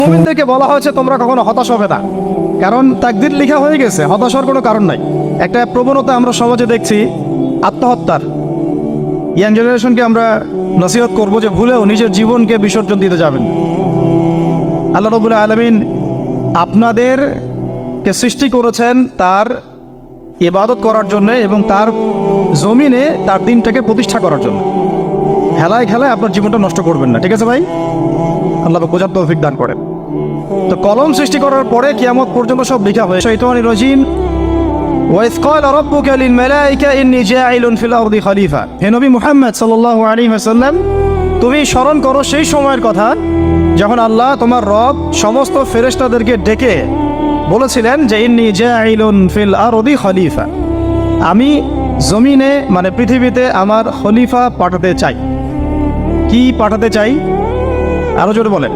মুমিনদেরকে বলা হয়েছে তোমরা কখনো হতাশ হবে না, কারণ তাকদীর লেখা হয়ে গেছে, হতাশার কোনো কারণ নাই। একটা প্রবণতা আমরা সমাজে দেখছি আত্মহত্যার। ইয়াং জেনারেশনকে আমরা নসিহত করবো যে ভুলেও নিজের জীবনকে বিসর্জন দিতে যাবেন। আল্লাহ রাব্বুল আলামিন আপনাদেরকে সৃষ্টি করেছেন তার ইবাদত করার জন্য এবং তার জমিনে তার দিনটাকে প্রতিষ্ঠা করার জন্য। খেলায় খেলায় আপনার জীবনটা নষ্ট করবেন না, ঠিক আছে ভাই? আল্লাহ বোঝার তৌফিক দান করেন। তো কলম সৃষ্টি করার পরে কিয়ামত পর্যন্ত সব লেখা হয়েছে। শাইতানির রাজিম, ওয়াইজ ক্বালা রাব্বুকা লিল মালাইকা ইন্নী জাইলুন ফিল আরদি খলিফা। হে নবী মুহাম্মদ সাল্লাল্লাহু আলাইহি ওয়াসাল্লাম, তুমি স্মরণ করো সেই সময়ের কথা যখন আল্লাহ তোমার রব সমস্ত ফেরেশতাদেরকে ডেকে বলেছিলেন যে ইন্নী জাইলুন ফিল আরদি খলিফা, আমি জমিনে মানে পৃথিবীতে আমার খলিফা পাঠাতে চাই। কি পাঠাতে চাই? আরো জোরে বলেন।